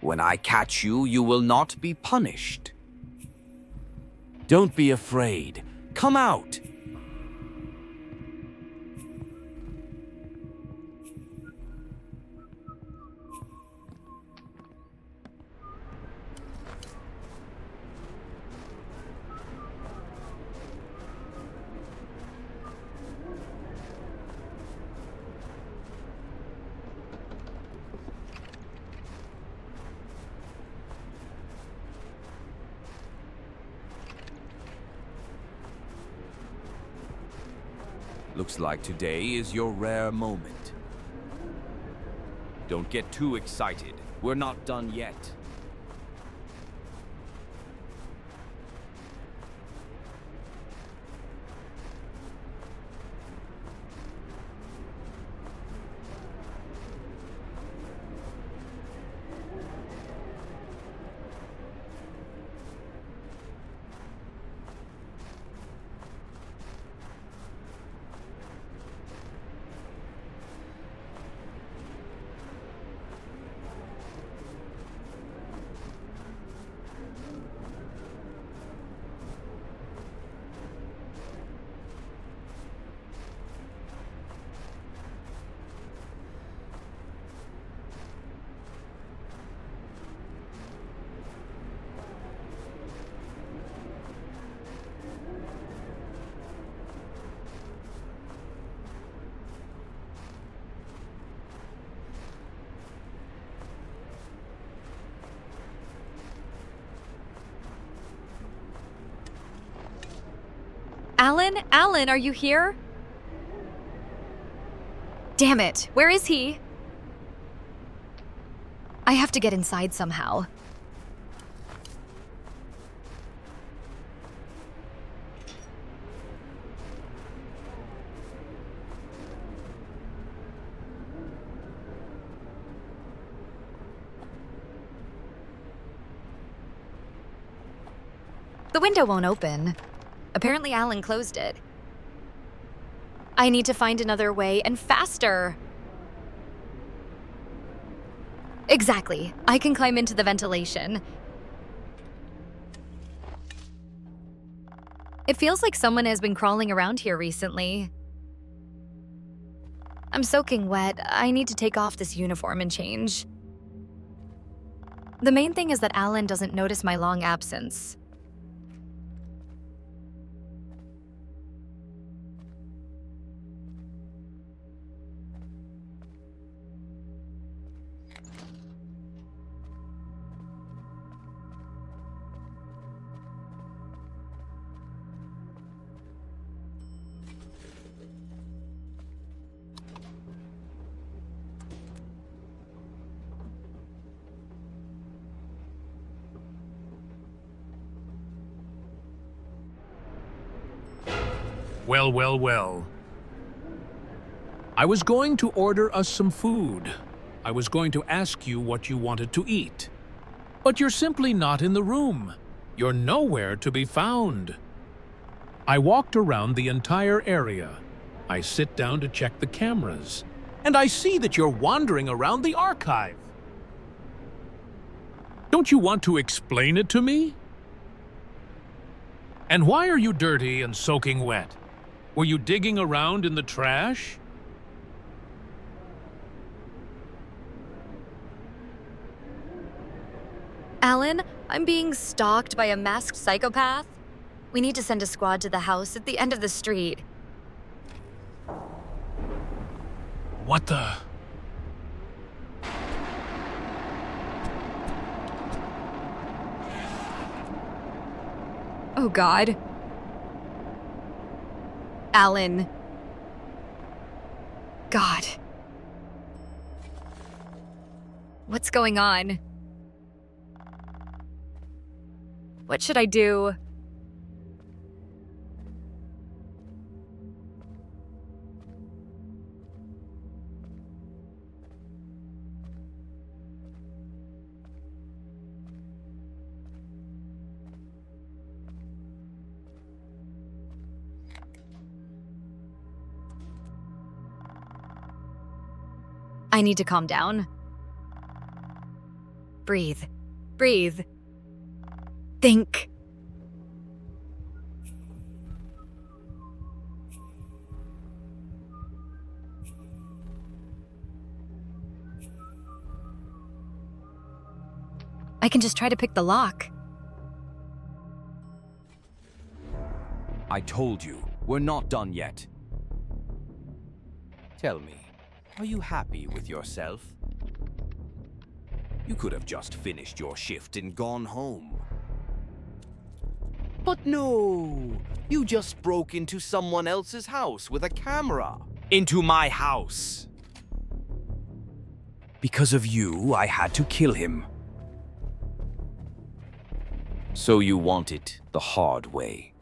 [SPEAKER 8] When I catch you, you will not be punished. Don't be afraid. Come out. Looks like today is your rare moment. Don't get too excited. We're not done yet.
[SPEAKER 1] Alan? Alan, are you here? Damn it, where is he? I have to get inside somehow. The window won't open. Apparently Alan closed it. I need to find another way and faster. Exactly. I can climb into the ventilation. It feels like someone has been crawling around here recently. I'm soaking wet. I need to take off this uniform and change. The main thing is that Alan doesn't notice my long absence.
[SPEAKER 2] Well, well, well. I was going to order us some food. I was going to ask you what you wanted to eat. But you're simply not in the room. You're nowhere to be found. I walked around the entire area. I sit down to check the cameras, and I see that you're wandering around the archive. Don't you want to explain it to me? And why are you dirty and soaking wet? Were you digging around in the trash?
[SPEAKER 1] Alan, I'm being stalked by a masked psychopath. We need to send a squad to the house at the end of the street.
[SPEAKER 2] What the?
[SPEAKER 1] Oh, God. Alan. God. What's going on? What should I do? I need to calm down. Breathe. Breathe. Think. I can just try to pick the lock.
[SPEAKER 8] I told you, we're not done yet. Tell me, are you happy with yourself? You could have just finished your shift and gone home. But no, you just broke into someone else's house with a camera.
[SPEAKER 9] Into my house.
[SPEAKER 8] Because of you, I had to kill him. So you want it the hard way.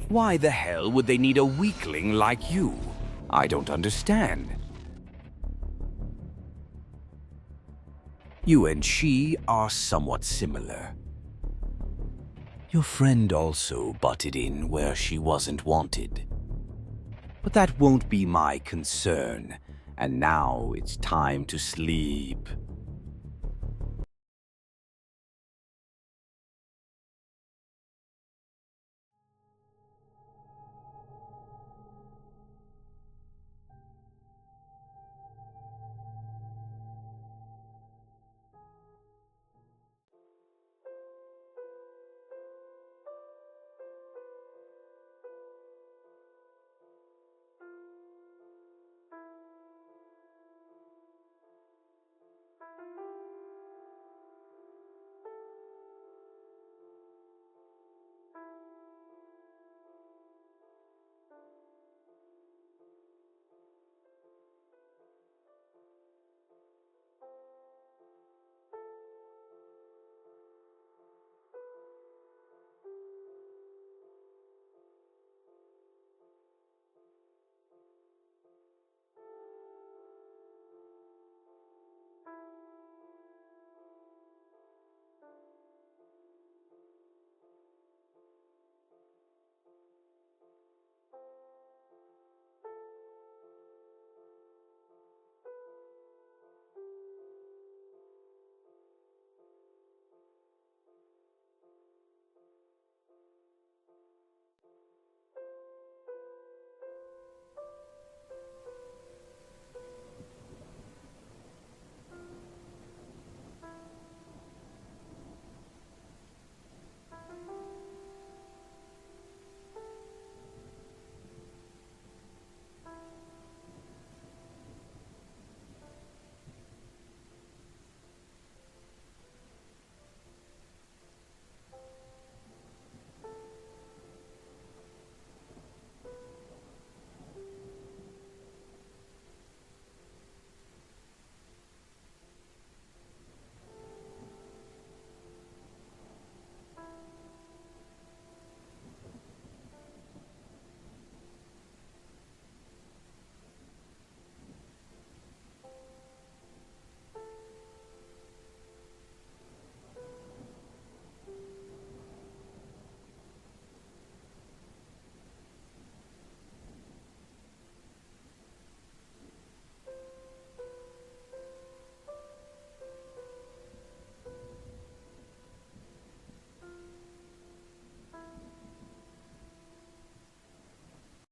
[SPEAKER 8] Why the hell would they need a weakling like you? I don't understand. You and she are somewhat similar. Your friend also butted in where she wasn't wanted. But that won't be my concern, and now it's time to sleep.